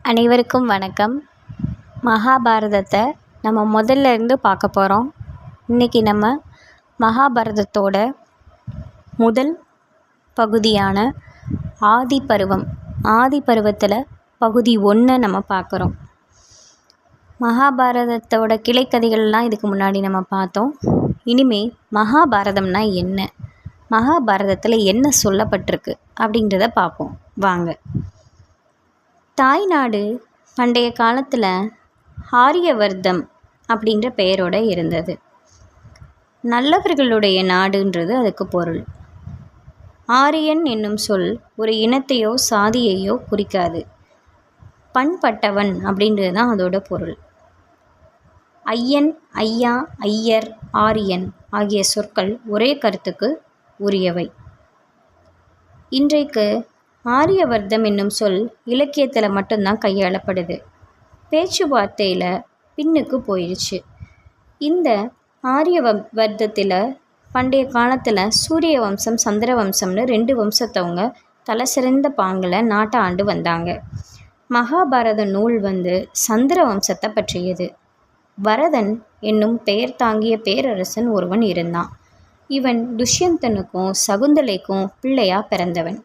அனைவருக்கும் வணக்கம். மகாபாரதத்தை நம்ம முதல்ல இருந்து பார்க்க போகிறோம். இன்றைக்கி நம்ம மகாபாரதத்தோட முதல் பகுதியான ஆதி பருவத்தில் பகுதி 1 நம்ம பார்க்குறோம். மகாபாரதத்தோட கிளைக்கதைகள்லாம் இதுக்கு முன்னாடி நம்ம பார்த்தோம். இனிமேல் மகாபாரதம்னா என்ன, மகாபாரதத்தில் என்ன சொல்லப்பட்டிருக்கு அப்படின்றத பார்ப்போம் வாங்க. தாய்நாடு பண்டைய காலத்தில் ஆரியவர்தம் அப்படின்ற பெயரோடு இருந்தது. நல்லவர்களுடைய நாடுன்றது அதுக்கு பொருள். ஆரியன் என்னும் சொல் ஒரு இனத்தையோ சாதியையோ குறிக்காது, பண்பட்டவன் அப்படின்றது தான் அதோட பொருள். ஐயன், ஐயா, ஐயர், ஆரியன் ஆகிய சொற்கள் ஒரே கருத்துக்கு உரியவை. இன்றைக்கு ஆரியவர்தம் என்னும் சொல் இலக்கியத்தில் மட்டும்தான் கையாளப்படுது, பேச்சுவார்த்தையில் பின்னுக்கு போயிடுச்சு. இந்த ஆரியவர்தத்தில் பண்டைய காலத்தில் சூரிய வம்சம், சந்திர வம்சம்னு 2 வம்சத்தவங்க தலை சிறந்த பாங்கில் நாட்டை ஆண்டு வந்தாங்க. மகாபாரத நூல் சந்திர வம்சத்தை பற்றியது. பரதன் என்னும் பெயர் தாங்கிய பேரரசன் ஒருவன் இருந்தான். இவன் துஷ்யந்தனுக்கும் சகுந்தலைக்கும் பிள்ளையாக பிறந்தவன்.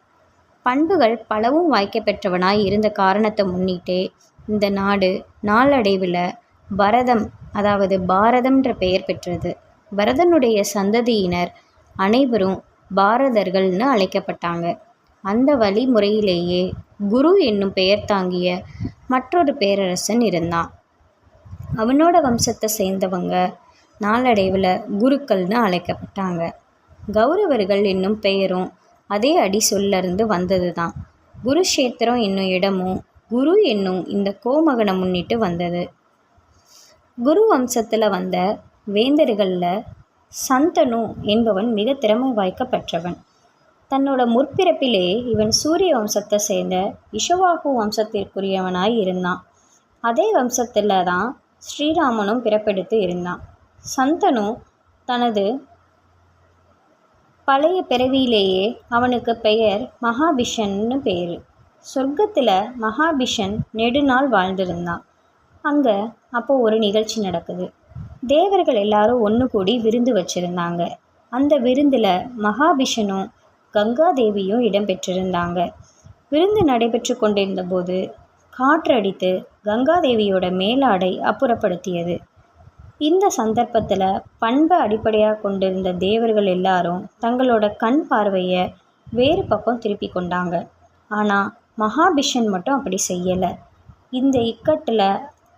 பண்புகள் பலவும் வாய்க்க பெற்றவனாய் இருந்த காரணத்தை முன்னிட்டே இந்த நாடு நாளடைவில் பரதம், அதாவது பாரதம்ன்ற பெயர் பெற்றது. பரதனுடைய சந்ததியினர் அனைவரும் பாரதர்கள்னு அழைக்கப்பட்டாங்க. அந்த வழிமுறையிலேயே குரு என்னும் பெயர் தாங்கிய மற்றொரு பேரரசன் இருந்தான். அவனோட வம்சத்தை சேர்ந்தவங்க நாளடைவில் குருக்கள்னு அழைக்கப்பட்டாங்க. கௌரவர்கள் என்னும் பெயரும் அதே அடி சொல்லிருந்து வந்தது தான். குருஷேத்திரம் என்னும் இடமும் குரு என்னும் இந்த கோமகனை முன்னிட்டு வந்தது. குரு வம்சத்தில் வந்த வேந்தர்களில் சந்தனு என்பவன் மிக திறமை வாய்க்கப்பட்டவன். தன்னோட முற்பிறப்பிலே இவன் சூரிய வம்சத்தை சேர்ந்த இஷவாகு வம்சத்திற்குரியவனாய் இருந்தான். அதே வம்சத்தில் தான் ஸ்ரீராமனும் பிறப்பெடுத்து இருந்தான். சந்தனு தனது பழைய பிறவியிலேயே அவனுக்கு பெயர் மகாபிஷன்னு பேர். சொர்க்கத்தில் மகாபிஷன் நெடுநாள் வாழ்ந்திருந்தான். அங்கே அப்போது ஒரு நிகழ்ச்சி நடக்குது. தேவர்கள் எல்லாரும் ஒன்று கூடி விருந்து வச்சுருந்தாங்க. அந்த விருந்தில் மகாபிஷனும் கங்காதேவியும் இடம்பெற்றிருந்தாங்க. விருந்து நடைபெற்று கொண்டிருந்த போது காற்றடித்து கங்காதேவியோட மேலாடை அப்புறப்படுத்தியது. இந்த சந்தர்ப்பத்தில் பண்பை அடிப்படையாக கொண்டிருந்த தேவர்கள் எல்லாரும் தங்களோட கண் பார்வையை வேறு பக்கம் திருப்பி கொண்டாங்க. ஆனால் மகாபிஷன் மட்டும் அப்படி செய்யலை. இந்த இக்கட்டில்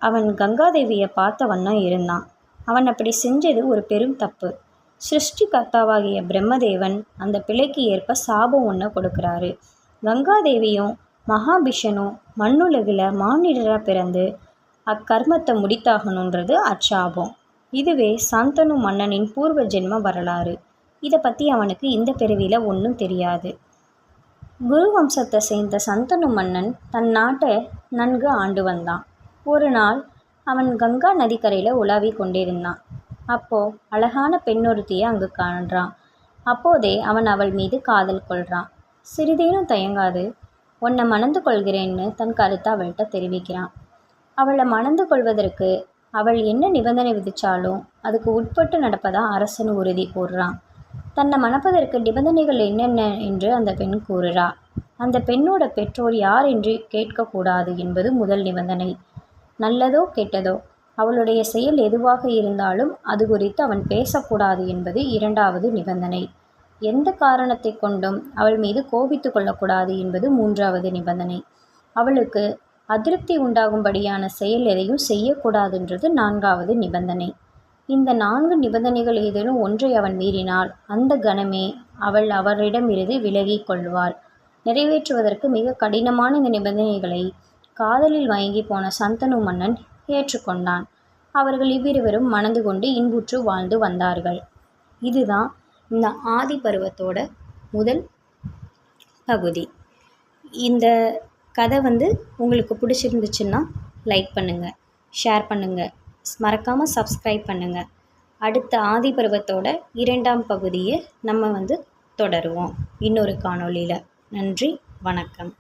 அவன் கங்காதேவியை பார்த்த வண்ணம் இருந்தான். அவன் அப்படி செஞ்சது ஒரு பெரும் தப்பு. சிருஷ்டிகர்த்தாவாகிய பிரம்மதேவன் அந்த பிழைக்கு ஏற்ப சாபம் ஒன்று கொடுக்குறாரு. கங்காதேவியும் மகாபிஷனும் மண்ணுலகில் மானிடராக பிறந்து அக்கர்மத்தை முடித்தாகணுன்றது அச்சாபம். இதுவே சந்தனு மன்னனின் பூர்வ ஜென்ம வரலாறு. இதை பற்றி அவனுக்கு இந்த பிறவியில் ஒன்றும் தெரியாது. குரு வம்சத்தை சேர்ந்த சந்தனு மன்னன் தன் நாட்டை நன்கு ஆண்டு வந்தான். ஒரு நாள் அவன் கங்கா நதிக்கரையில் உலாவி கொண்டிருந்தான். அப்போது அழகான பெண்ணொருத்தியை அங்கு காண்றான். அப்போதே அவன் அவள் மீது காதல் கொள்கிறான். சிறிதேனும் தயங்காது உன்னை மணந்து கொள்கிறேன்னு தன் கருத்தை அவள்கிட்ட தெரிவிக்கிறான். அவளை மணந்து கொள்வதற்கு அவள் என்ன நிபந்தனை விதித்தாலும் அதுக்கு உட்பட்டு நடப்பதாக அரசன் உறுதி கூறுறான். தன்னை மணப்பதற்கு நிபந்தனைகள் என்னென்ன என்று அந்த பெண் கூறுறா. அந்த பெண்ணோட பெற்றோர் யார் என்று கேட்கக்கூடாது என்பது முதல் நிபந்தனை. நல்லதோ கெட்டதோ அவளுடைய செயல் எதுவாக இருந்தாலும் அது குறித்து அவன் பேசக்கூடாது என்பது 2வது நிபந்தனை. எந்த காரணத்தை கொண்டும் அவள் மீது கோபித்து கொள்ளக்கூடாது என்பது 3வது நிபந்தனை. அவளுக்கு அதிருப்தி உண்டாகும்படியான செயல் எதையும் செய்யக்கூடாதுன்றது 4வது நிபந்தனை. இந்த 4 நிபந்தனைகள் ஏதேனும் ஒன்றை அவன் மீறினால் அந்த கணமே அவள் அவரிடமிருந்து விலகி கொள்வாள். நிறைவேற்றுவதற்கு மிக கடினமான இந்த நிபந்தனைகளை காதலில் மயங்கி போன சந்தனு மன்னன் ஏற்றுக்கொண்டான். அவர்கள் இவ்விருவரும் மணந்து கொண்டு இன்புற்று வாழ்ந்து வந்தார்கள். இதுதான் இந்த ஆதி பருவத்தோட முதல் பகுதி. இந்த கதை உங்களுக்கு பிடிச்சிருந்துச்சுன்னா லைக் பண்ணுங்கள், ஷேர் பண்ணுங்கள், மறக்காமல் சப்ஸ்கிரைப் பண்ணுங்கள். அடுத்த ஆதி பருவத்தோட 2ஆம் பகுதியை நம்ம தொடருவோம் இன்னொரு காணொளியில். நன்றி, வணக்கம்.